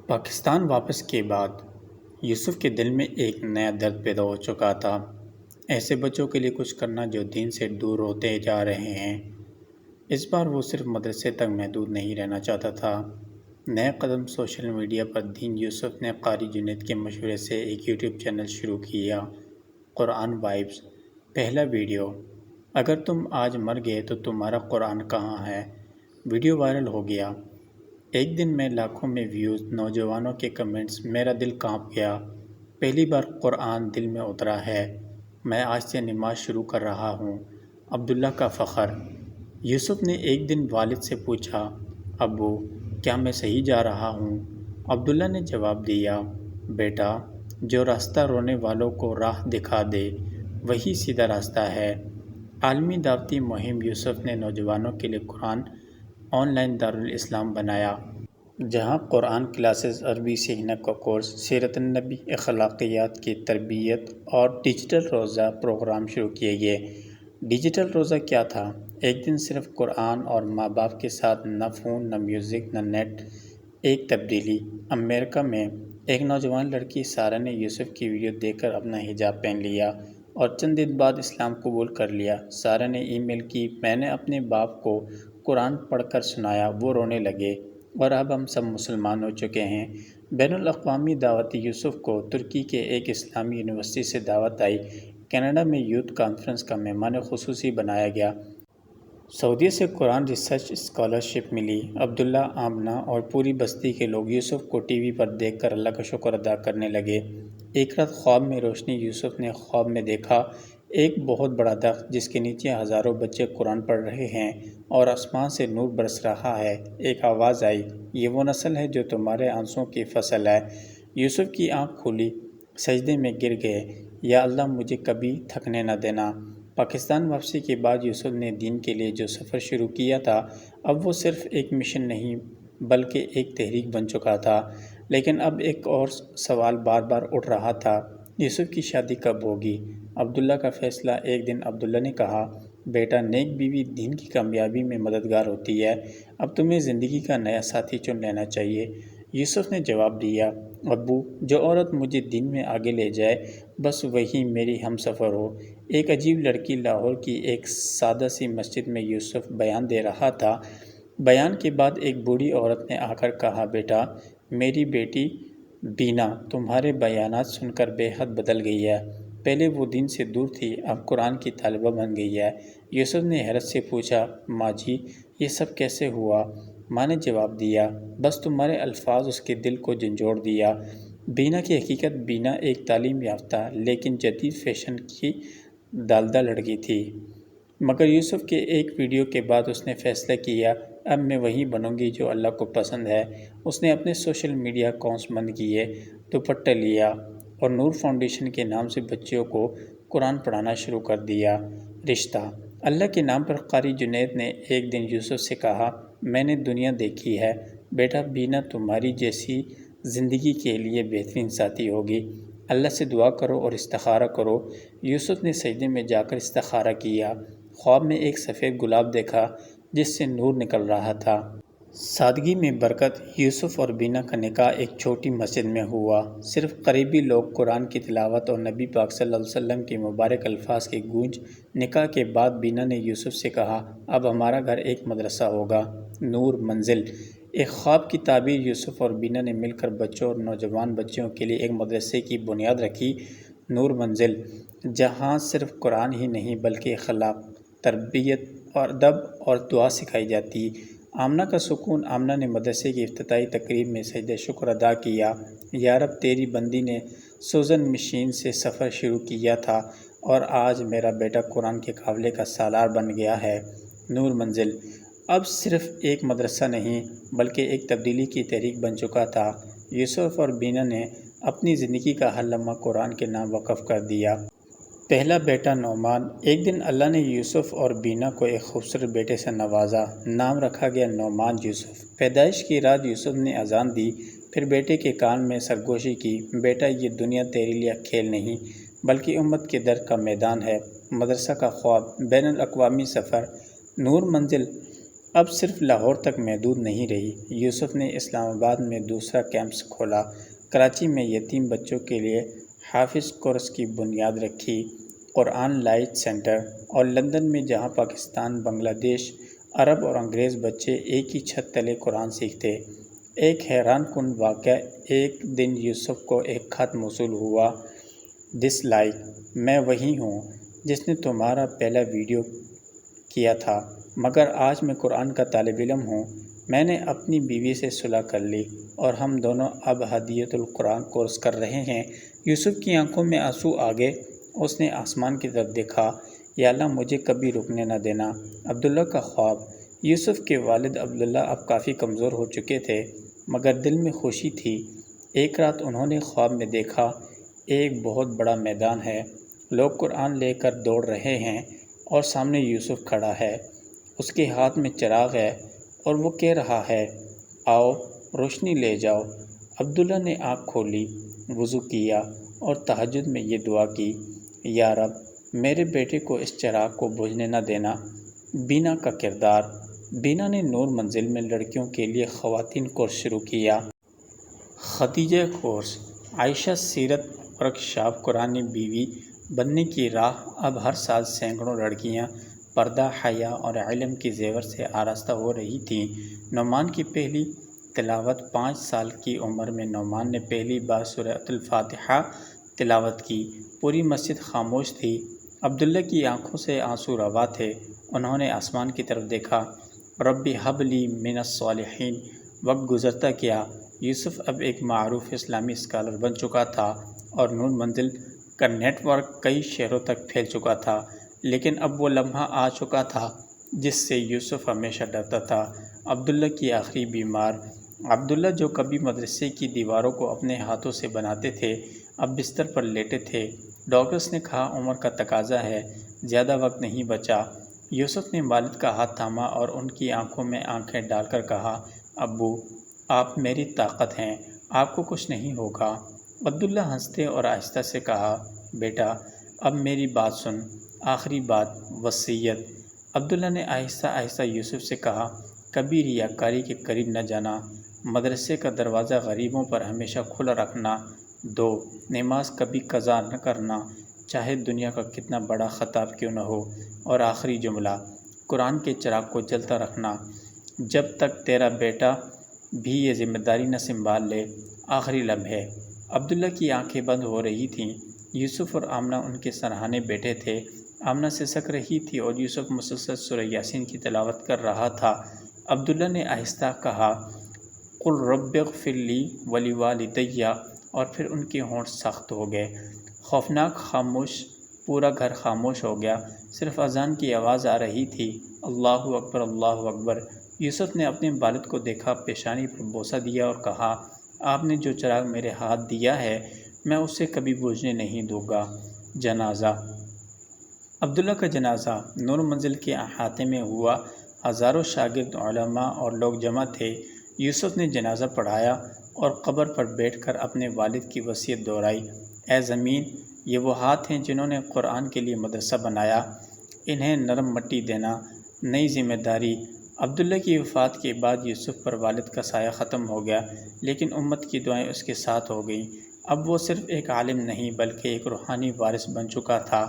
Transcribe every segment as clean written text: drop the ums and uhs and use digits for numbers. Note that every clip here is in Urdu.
پاکستان واپس کے بعد یوسف کے دل میں ایک نیا درد پیدا ہو چکا تھا۔ ایسے بچوں کے لیے کچھ کرنا جو دین سے دور ہوتے جا رہے ہیں۔ اس بار وہ صرف مدرسے تک محدود نہیں رہنا چاہتا تھا۔ نئے قدم سوشل میڈیا پر دین یوسف نے قاری جنید کے مشورے سے ایک یوٹیوب چینل شروع کیا، قرآن وائبز۔ پہلا ویڈیو: اگر تم آج مر گئے تو تمہارا قرآن کہاں ہے؟ ویڈیو وائرل ہو گیا۔ ایک دن میں لاکھوں میں ویوز، نوجوانوں کے کمنٹس، میرا دل کانپ گیا۔ پہلی بار قرآن دل میں اترا ہے، میں آج سے نماز شروع کر رہا ہوں۔ عبداللہ کا فخر: یوسف نے ایک دن والد سے پوچھا، ابو کیا میں صحیح جا رہا ہوں؟ عبداللہ نے جواب دیا، بیٹا جو راستہ رونے والوں کو راہ دکھا دے وہی سیدھا راستہ ہے۔ عالمی دعوتی مہم: یوسف نے نوجوانوں کے لیے قرآن آن لائن دارالاسلام بنایا، جہاں قرآن کلاسز، عربی سیکھنے کا کورس، سیرت النبی، اخلاقیات کی تربیت اور ڈیجیٹل روزہ پروگرام شروع کیے گئے۔ ڈیجیٹل روزہ کیا تھا؟ ایک دن صرف قرآن اور ماں باپ کے ساتھ، نہ فون، نہ میوزک، نہ نیٹ۔ ایک تبدیلی: امریکہ میں ایک نوجوان لڑکی سارہ نے یوسف کی ویڈیو دیکھ کر اپنا حجاب پہن لیا اور چند دن بعد اسلام قبول کر لیا۔ سارہ نے ای میل کی، میں نے اپنے باپ کو قرآن پڑھ کر سنایا، وہ رونے لگے، اور اب ہم سب مسلمان ہو چکے ہیں۔ بین الاقوامی دعوت: یوسف کو ترکی کے ایک اسلامی یونیورسٹی سے دعوت آئی۔ کینیڈا میں یوتھ کانفرنس کا مہمان خصوصی بنایا گیا۔ سعودیہ سے قرآن ریسرچ اسکالرشپ ملی۔ عبداللہ، آمنہ اور پوری بستی کے لوگ یوسف کو ٹی وی پر دیکھ کر اللہ کا شکر ادا کرنے لگے۔ ایک رات خواب میں روشنی: یوسف نے خواب میں دیکھا ایک بہت بڑا درخت جس کے نیچے ہزاروں بچے قرآن پڑھ رہے ہیں اور آسمان سے نور برس رہا ہے۔ ایک آواز آئی، یہ وہ نسل ہے جو تمہارے آنسوؤں کی فصل ہے۔ یوسف کی آنکھ کھلی، سجدے میں گر گئے، یا اللہ مجھے کبھی تھکنے نہ دینا۔ پاکستان واپسی کے بعد یوسف نے دین کے لیے جو سفر شروع کیا تھا، اب وہ صرف ایک مشن نہیں بلکہ ایک تحریک بن چکا تھا۔ لیکن اب ایک اور سوال بار بار اٹھ رہا تھا، یوسف کی شادی کب ہوگی؟ عبداللہ کا فیصلہ: ایک دن عبداللہ نے کہا، بیٹا نیک بیوی دین کی کامیابی میں مددگار ہوتی ہے، اب تمہیں زندگی کا نیا ساتھی چن لینا چاہیے۔ یوسف نے جواب دیا، ابو جو عورت مجھے دین میں آگے لے جائے بس وہی میری ہم سفر ہو۔ ایک عجیب لڑکی: لاہور کی ایک سادہ سی مسجد میں یوسف بیان دے رہا تھا۔ بیان کے بعد ایک بوڑھی عورت نے آ کر کہا، بیٹا میری بیٹی بینا تمہارے بیانات سن کر بے حد بدل گئی ہے۔ پہلے وہ دین سے دور تھی، اب قرآن کی طالبہ بن گئی ہے۔ یوسف نے حیرت سے پوچھا، ماں جی یہ سب کیسے ہوا؟ ماں نے جواب دیا، بس تمہارے الفاظ اس کے دل کو جھنجھوڑ دیا۔ بینا کی حقیقت: بینا ایک تعلیم یافتہ لیکن جدید فیشن کی دالدہ لڑکی تھی، مگر یوسف کے ایک ویڈیو کے بعد اس نے فیصلہ کیا، اب میں وہی بنوں گی جو اللہ کو پسند ہے۔ اس نے اپنے سوشل میڈیا اکاؤنٹس بند کیے، دوپٹہ لیا اور نور فاؤنڈیشن کے نام سے بچیوں کو قرآن پڑھانا شروع کر دیا۔ رشتہ: اللہ کے نام پر قاری جنید نے ایک دن یوسف سے کہا، میں نے دنیا دیکھی ہے، بیٹا بینا تمہاری جیسی زندگی کے لیے بہترین ساتھی ہوگی، اللہ سے دعا کرو اور استخارہ کرو۔ یوسف نے سجدے میں جا کر استخارہ کیا۔ خواب میں ایک سفید گلاب دیکھا جس سے نور نکل رہا تھا۔ سادگی میں برکت: یوسف اور بینا کا نکاح ایک چھوٹی مسجد میں ہوا۔ صرف قریبی لوگ، قرآن کی تلاوت اور نبی پاک صلی اللہ علیہ وسلم کے مبارک الفاظ کی گونج۔ نکاح کے بعد بینا نے یوسف سے کہا، اب ہمارا گھر ایک مدرسہ ہوگا۔ نور منزل: ایک خواب کی تعبیر۔ یوسف اور بینا نے مل کر بچوں اور نوجوان بچیوں کے لیے ایک مدرسے کی بنیاد رکھی، نور منزل، جہاں صرف قرآن ہی نہیں بلکہ اخلاق، تربیت اور ادب اور دعا سکھائی جاتی۔ آمنہ کا سکون: آمنہ نے مدرسے کی افتتاحی تقریب میں سجدہ شکر ادا کیا، یا رب تیری بندی نے سوزن مشین سے سفر شروع کیا تھا اور آج میرا بیٹا قرآن کے قافلے کا سالار بن گیا ہے۔ نور منزل اب صرف ایک مدرسہ نہیں بلکہ ایک تبدیلی کی تحریک بن چکا تھا۔ یوسف اور بینا نے اپنی زندگی کا ہر لمحہ قرآن کے نام وقف کر دیا۔ پہلا بیٹا نعمان: ایک دن اللہ نے یوسف اور بینا کو ایک خوبصورت بیٹے سے نوازا، نام رکھا گیا نعمان یوسف۔ پیدائش کی رات یوسف نے اذان دی، پھر بیٹے کے کان میں سرگوشی کی، بیٹا یہ دنیا تیرے لیے کھیل نہیں بلکہ امت کے در کا میدان ہے۔ مدرسہ کا خواب: بین الاقوامی سفر۔ نور منزل اب صرف لاہور تک محدود نہیں رہی۔ یوسف نے اسلام آباد میں دوسرا کیمپس کھولا، کراچی میں یتیم بچوں کے لیے حافظ کورس کی بنیاد رکھی، قرآن لائٹ سینٹر، اور لندن میں جہاں پاکستان، بنگلہ دیش، عرب اور انگریز بچے ایک ہی چھت تلے قرآن سیکھتے۔ ایک حیران کن واقعہ، ایک دن یوسف کو ایک خط موصول ہوا، ڈس لائک، میں وہی ہوں جس نے تمہارا پہلا ویڈیو کیا تھا، مگر آج میں قرآن کا طالب علم ہوں۔ میں نے اپنی بیوی سے صلح کر لی اور ہم دونوں اب ہدیۃ القرآن کورس کر رہے ہیں۔ یوسف کی آنکھوں میں آنسو آ گئے، اس نے آسمان کی طرف دیکھا، یا اللہ مجھے کبھی رکنے نہ دینا۔ عبداللہ کا خواب۔ یوسف کے والد عبداللہ اب کافی کمزور ہو چکے تھے، مگر دل میں خوشی تھی۔ ایک رات انہوں نے خواب میں دیکھا، ایک بہت بڑا میدان ہے، لوگ قرآن لے کر دوڑ رہے ہیں اور سامنے یوسف کھڑا ہے، اس کے ہاتھ میں چراغ ہے اور وہ کہہ رہا ہے، آؤ روشنی لے جاؤ۔ عبداللہ نے آنکھ کھولی، وضو کیا اور تہجد میں یہ دعا کی، یا رب میرے بیٹے کو اس چراغ کو بجھنے نہ دینا۔ بینا کا کردار۔ بینا نے نور منزل میں لڑکیوں کے لیے خواتین کورس شروع کیا۔ خدیجہ کورس۔ عائشہ سیرت ورک شاپ۔ قرآن بیوی بننے کی راہ۔ اب ہر سال سینکڑوں لڑکیاں پردہ، حیا اور علم کے زیور سے آراستہ ہو رہی تھیں۔ نعمان کی پہلی تلاوت 5 سال کی عمر میں نعمان نے پہلی بار سورۃ الفاتحہ تلاوت کی۔ پوری مسجد خاموش تھی۔ عبداللہ کی آنکھوں سے آنسو روا تھے۔ انہوں نے آسمان کی طرف دیکھا، رب ھب لی من الصالحین۔ وقت گزرتا گیا۔ یوسف اب ایک معروف اسلامی اسکالر بن چکا تھا اور نور منزل کا نیٹ ورک کئی شہروں تک پھیل چکا تھا، لیکن اب وہ لمحہ آ چکا تھا جس سے یوسف ہمیشہ ڈرتا تھا۔ عبداللہ کی آخری بیمار۔ عبداللہ جو کبھی مدرسے کی دیواروں کو اپنے ہاتھوں سے بناتے تھے، اب بستر پر لیٹے تھے۔ ڈاکٹرز نے کہا عمر کا تقاضا ہے، زیادہ وقت نہیں بچا۔ یوسف نے والد کا ہاتھ تھاما اور ان کی آنکھوں میں آنکھیں ڈال کر کہا، ابو آپ میری طاقت ہیں، آپ کو کچھ نہیں ہوگا۔ عبداللہ ہنستے اور آہستہ سے کہا، بیٹا اب میری بات سن، آخری بات، وصیت۔ عبداللہ نے آہستہ آہستہ یوسف سے کہا، کبھی ریاکاری کے قریب نہ جانا، مدرسے کا دروازہ غریبوں پر ہمیشہ کھلا رکھنا، 2 نماز کبھی قضا نہ کرنا، چاہے دنیا کا کتنا بڑا خطاب کیوں نہ ہو، اور آخری جملہ، قرآن کے چراغ کو جلتا رکھنا جب تک تیرا بیٹا بھی یہ ذمہ داری نہ سنبھال لے۔ آخری لمحے۔ عبداللہ کی آنکھیں بند ہو رہی تھیں۔ یوسف اور آمنہ ان کے سرہانے بیٹھے تھے۔ آمنہ سسک رہی تھی اور یوسف مسلسل سورہ یاسین کی تلاوت کر رہا تھا۔ عبداللہ نے آہستہ کہا، قل رب اغفر لی ولوالدی، اور پھر ان کے ہونٹ سخت ہو گئے۔ خوفناک خاموش، پورا گھر خاموش ہو گیا، صرف اذان کی آواز آ رہی تھی، اللہ اکبر اللہ اکبر۔ یوسف نے اپنے والد کو دیکھا، پیشانی پر بوسہ دیا اور کہا، آپ نے جو چراغ میرے ہاتھ دیا ہے میں اسے کبھی بجھنے نہیں دوں گا۔ جنازہ۔ عبداللہ کا جنازہ نور منزل کے احاطے میں ہوا۔ ہزاروں شاگرد، علماء اور لوگ جمع تھے۔ یوسف نے جنازہ پڑھایا اور قبر پر بیٹھ کر اپنے والد کی وصیت دہرائی، اے زمین، یہ وہ ہاتھ ہیں جنہوں نے قرآن کے لیے مدرسہ بنایا، انہیں نرم مٹی دینا، نئی ذمہ داری۔ عبداللہ کی وفات کے بعد یوسف پر والد کا سایہ ختم ہو گیا، لیکن امت کی دعائیں اس کے ساتھ ہو گئیں۔ اب وہ صرف ایک عالم نہیں بلکہ ایک روحانی وارث بن چکا تھا۔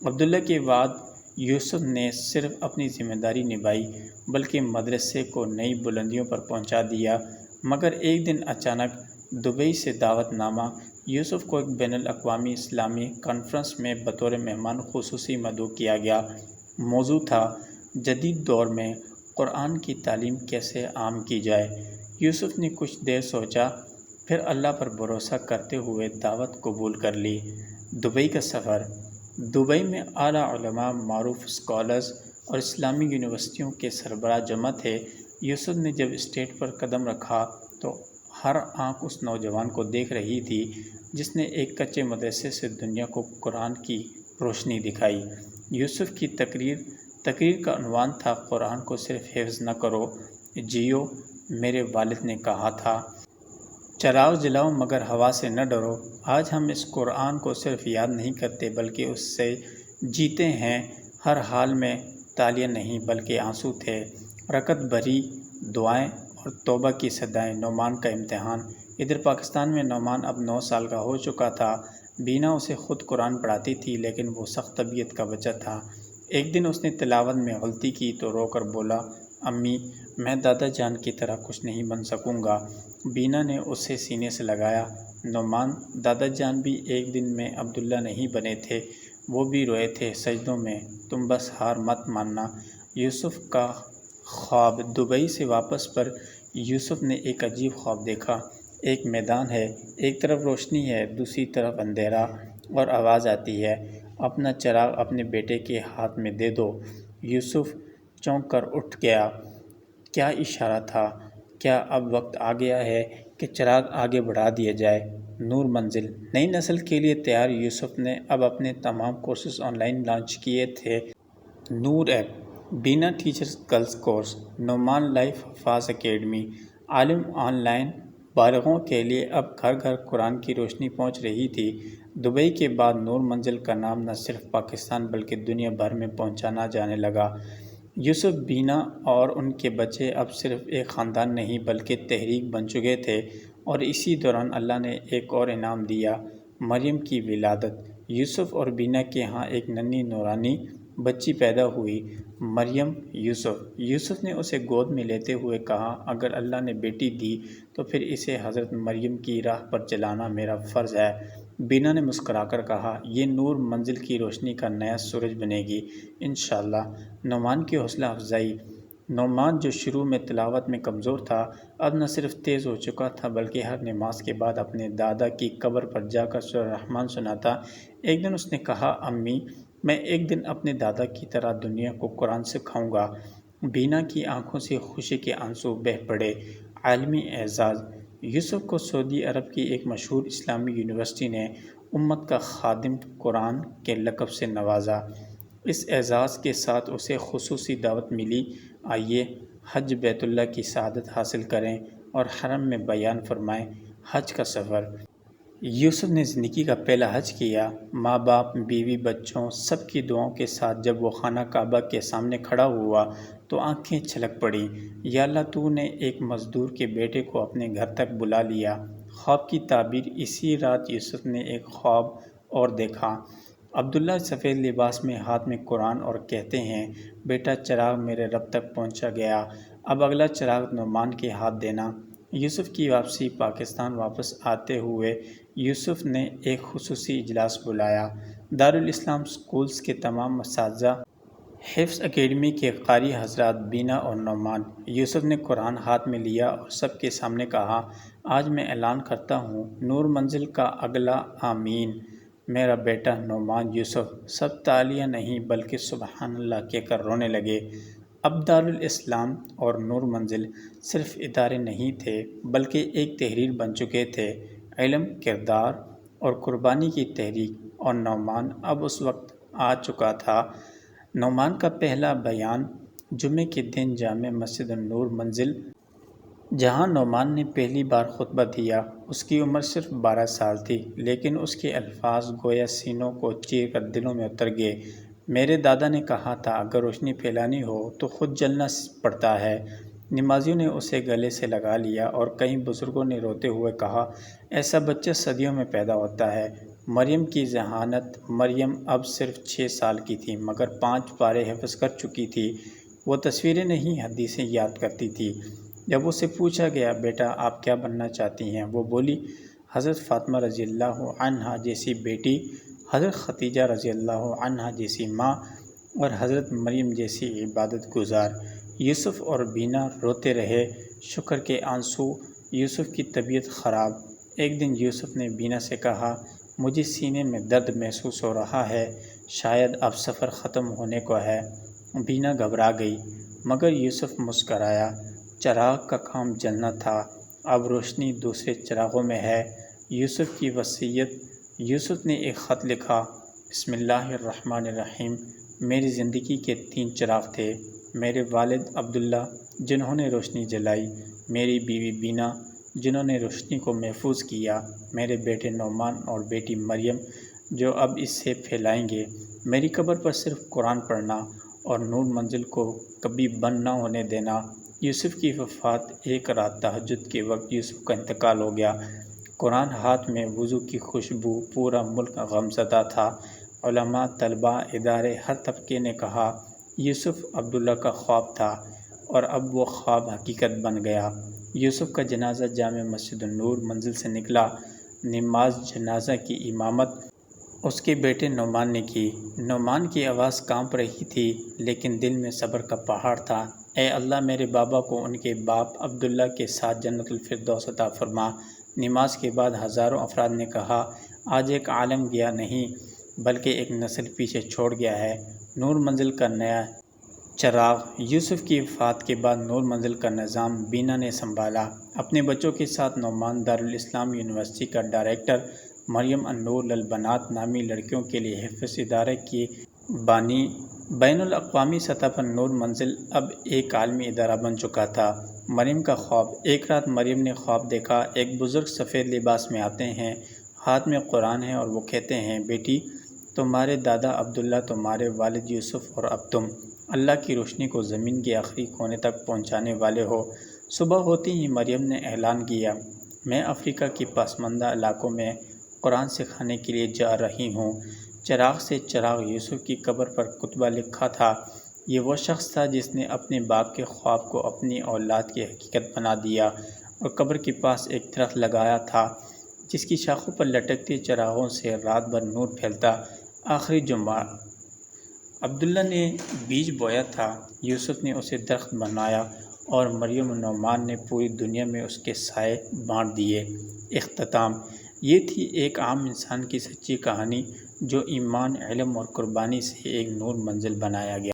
عبداللہ کے بعد یوسف نے صرف اپنی ذمہ داری نبھائی بلکہ مدرسے کو نئی بلندیوں پر پہنچا دیا۔ مگر ایک دن اچانک دبئی سے دعوت نامہ یوسف کو ایک بین الاقوامی اسلامی کانفرنس میں بطور مہمان خصوصی مدعو کیا گیا۔ موضوع تھا، جدید دور میں قرآن کی تعلیم کیسے عام کی جائے۔ یوسف نے کچھ دیر سوچا، پھر اللہ پر بھروسہ کرتے ہوئے دعوت قبول کر لی۔ دبئی کا سفر۔ دبئی میں اعلیٰ علماء، معروف اسکالرز اور اسلامی یونیورسٹیوں کے سربراہ جمع تھے۔ یوسف نے جب اسٹیج پر قدم رکھا تو ہر آنکھ اس نوجوان کو دیکھ رہی تھی جس نے ایک کچے مدرسے سے دنیا کو قرآن کی روشنی دکھائی۔ یوسف کی تقریر کا عنوان تھا، قرآن کو صرف حفظ نہ کرو، جیو۔ میرے والد نے کہا تھا، چراغ جلاؤ مگر ہوا سے نہ ڈرو۔ آج ہم اس قرآن کو صرف یاد نہیں کرتے بلکہ اس سے جیتے ہیں۔ ہر حال میں تالیاں نہیں بلکہ آنسو تھے، رکت بھری دعائیں اور توبہ کی صدائیں۔ نعمان کا امتحان۔ ادھر پاکستان میں نعمان اب 9 سال کا ہو چکا تھا۔ بینا اسے خود قرآن پڑھاتی تھی لیکن وہ سخت طبیعت کا بچہ تھا۔ ایک دن اس نے تلاوت میں غلطی کی تو رو کر بولا، امی میں دادا جان کی طرح کچھ نہیں بن سکوں گا۔ بینا نے اسے سینے سے لگایا، نعمان دادا جان بھی ایک دن میں عبداللہ نہیں بنے تھے، وہ بھی روئے تھے سجدوں میں، تم بس ہار مت ماننا۔ یوسف کا خواب۔ دبئی سے واپس پر یوسف نے ایک عجیب خواب دیکھا۔ ایک میدان ہے، ایک طرف روشنی ہے، دوسری طرف اندھیرا، اور آواز آتی ہے، اپنا چراغ اپنے بیٹے کے ہاتھ میں دے دو۔ یوسف چونک کر اٹھ گیا۔ کیا اشارہ تھا؟ کیا اب وقت آ گیا ہے کہ چراغ آگے بڑھا دیا جائے؟ نور منزل۔ نئی نسل کے لیے تیار۔ یوسف نے اب اپنے تمام کورسز آن لائن لانچ کیے تھے۔ نور ایپ، بینا teachers girls course, Noman life حفاظ اکیڈمی۔ عالم آن لائن۔ بالغوں کے لیے اب گھر گھر قرآن کی روشنی پہنچ رہی تھی۔ دبئی کے بعد نور منزل کا نام نہ صرف پاکستان بلکہ دنیا بھر میں پہنچانا جانے لگا۔ یوسف، بینا اور ان کے بچے اب صرف ایک خاندان نہیں بلکہ تحریک بن چکے تھے، اور اسی دوران اللہ نے ایک اور انعام دیا، مریم کی ولادت۔ یوسف اور بینا کے ہاں ایک ننھی نورانی بچی پیدا ہوئی، مریم۔ یوسف نے اسے گود میں لیتے ہوئے کہا، اگر اللہ نے بیٹی دی تو پھر اسے حضرت مریم کی راہ پر چلانا میرا فرض ہے۔ بینا نے مسکرا کر کہا، یہ نور منزل کی روشنی کا نیا سورج بنے گی انشاءاللہ۔ نعمان کی حوصلہ افزائی۔ نعمان، جو شروع میں تلاوت میں کمزور تھا، اب نہ صرف تیز ہو چکا تھا بلکہ ہر نماز کے بعد اپنے دادا کی قبر پر جا کر سورہ رحمان سناتا۔ ایک دن اس نے کہا، امی میں ایک دن اپنے دادا کی طرح دنیا کو قرآن سکھاؤں گا۔ بینا کی آنکھوں سے خوشی کے آنسو بہہ پڑے۔ عالمی اعزاز۔ یوسف کو سعودی عرب کی ایک مشہور اسلامی یونیورسٹی نے امت کا خادم قرآن کے لقب سے نوازا۔ اس اعزاز کے ساتھ اسے خصوصی دعوت ملی، آئیے حج بیت اللہ کی سعادت حاصل کریں اور حرم میں بیان فرمائیں۔ حج کا سفر۔ یوسف نے زندگی کا پہلا حج کیا۔ ماں باپ، بیوی، بچوں سب کی دعاؤں کے ساتھ جب وہ خانہ کعبہ کے سامنے کھڑا ہوا تو آنکھیں چھلک پڑیں، یا اللہ تو نے ایک مزدور کے بیٹے کو اپنے گھر تک بلا لیا۔ خواب کی تعبیر۔ اسی رات یوسف نے ایک خواب اور دیکھا، عبداللہ سفید لباس میں، ہاتھ میں قرآن، اور کہتے ہیں، بیٹا چراغ میرے رب تک پہنچا گیا، اب اگلا چراغ نعمان کے ہاتھ دینا۔ یوسف کی واپسی۔ پاکستان واپس آتے ہوئے یوسف نے ایک خصوصی اجلاس بلایا۔ دارالاسلام اسکولز کے تمام اساتذہ، حفظ اکیڈمی کے قاری حضرات، بینا اور نعمان۔ یوسف نے قرآن ہاتھ میں لیا اور سب کے سامنے کہا، آج میں اعلان کرتا ہوں، نور منزل کا اگلا آمین میرا بیٹا نعمان یوسف۔ سب تالیاں نہیں بلکہ سبحان اللہ کہہ کر رونے لگے۔ اب دارالاسلام اور نور منزل صرف ادارے نہیں تھے بلکہ ایک تحریک بن چکے تھے، علم، کردار اور قربانی کی تحریک۔ اور نعمان اب اس وقت آ چکا تھا۔ نعمان کا پہلا بیان جمعے کے دن جامع مسجد النور منزل، جہاں نعمان نے پہلی بار خطبہ دیا۔ اس کی عمر صرف 12 سال تھی لیکن اس کے الفاظ گویا سینوں کو چیر کر دلوں میں اتر گئے۔ میرے دادا نے کہا تھا، اگر روشنی پھیلانی ہو تو خود جلنا پڑتا ہے۔ نمازیوں نے اسے گلے سے لگا لیا اور کئی بزرگوں نے روتے ہوئے کہا، ایسا بچہ صدیوں میں پیدا ہوتا ہے۔ مریم کی ذہانت۔ مریم اب صرف 6 سال کی تھی مگر 5 پارے حفظ کر چکی تھی۔ وہ تصویریں نہیں حدیثیں یاد کرتی تھی۔ جب اسے پوچھا گیا، بیٹا آپ کیا بننا چاہتی ہیں، وہ بولی، حضرت فاطمہ رضی اللہ عنہا جیسی بیٹی، حضرت خدیجہ رضی اللہ عنہا جیسی ماں، اور حضرت مریم جیسی عبادت گزار۔ یوسف اور بینا روتے رہے، شکر کے آنسو۔ یوسف کی طبیعت خراب۔ ایک دن یوسف نے بینا سے کہا، مجھے سینے میں درد محسوس ہو رہا ہے، شاید اب سفر ختم ہونے کو ہے۔ بینا گھبرا گئی مگر یوسف مسکرایا۔ چراغ کا کام جلنا تھا، اب روشنی دوسرے چراغوں میں ہے۔ یوسف کی وصیت۔ یوسف نے ایک خط لکھا، بسم اللہ الرحمن الرحیم، میری زندگی کے 3 چراغ تھے، میرے والد عبداللہ جنہوں نے روشنی جلائی، میری بیوی بینا جنہوں نے روشنی کو محفوظ کیا، میرے بیٹے نعمان اور بیٹی مریم جو اب اس سے پھیلائیں گے۔ میری قبر پر صرف قرآن پڑھنا اور نور منزل کو کبھی بند نہ ہونے دینا۔ یوسف کی وفات ایک رات تہجد کے وقت یوسف کا انتقال ہو گیا۔ قرآن ہاتھ میں، وضو کی خوشبو، پورا ملک غمزدہ تھا۔ علماء، طلباء، ادارے، ہر طبقے نے کہا یوسف عبداللہ کا خواب تھا اور اب وہ خواب حقیقت بن گیا۔ یوسف کا جنازہ جامع مسجد النور منزل سے نکلا۔ نماز جنازہ کی امامت اس کے بیٹے نعمان نے کی۔ نعمان کی آواز کانپ رہی تھی لیکن دل میں صبر کا پہاڑ تھا۔ اے اللہ، میرے بابا کو ان کے باپ عبداللہ کے ساتھ جنت الفردوس عطا فرما۔ نماز کے بعد ہزاروں افراد نے کہا آج ایک عالم گیا نہیں بلکہ ایک نسل پیچھے چھوڑ گیا ہے۔ نور منزل کا نیا چراغ۔ یوسف کی وفات کے بعد نور منزل کا نظام بینا نے سنبھالا۔ اپنے بچوں کے ساتھ نعمان دارالاسلام یونیورسٹی کا ڈائریکٹر، مریم النور للبنات نامی لڑکیوں کے لیے حفظ ادارے کی بانی۔ بین الاقوامی سطح پر نور منزل اب ایک عالمی ادارہ بن چکا تھا۔ مریم کا خواب۔ ایک رات مریم نے خواب دیکھا، ایک بزرگ سفید لباس میں آتے ہیں، ہاتھ میں قرآن ہے اور وہ کہتے ہیں بیٹی، تمہارے دادا عبداللہ، تمہارے والد یوسف اور اب تم اللہ کی روشنی کو زمین کے آخری کونے تک پہنچانے والے ہو۔ صبح ہوتی ہی مریم نے اعلان کیا میں افریقہ کے پسماندہ علاقوں میں قرآن سکھانے کے لیے جا رہی ہوں۔ چراغ سے چراغ۔ یوسف کی قبر پر کتبہ لکھا تھا یہ وہ شخص تھا جس نے اپنے باپ کے خواب کو اپنی اولاد کی حقیقت بنا دیا اور قبر کے پاس ایک درخت لگایا تھا جس کی شاخوں پر لٹکتے چراغوں سے رات بھر نور پھیلتا۔ آخری جمعہ۔ عبداللہ نے بیج بویا تھا، یوسف نے اسے درخت بنایا اور مریم و نعمان نے پوری دنیا میں اس کے سائے بانٹ دیے۔ اختتام۔ یہ تھی ایک عام انسان کی سچی کہانی جو ایمان، علم اور قربانی سے ایک نور منزل بنایا گیا۔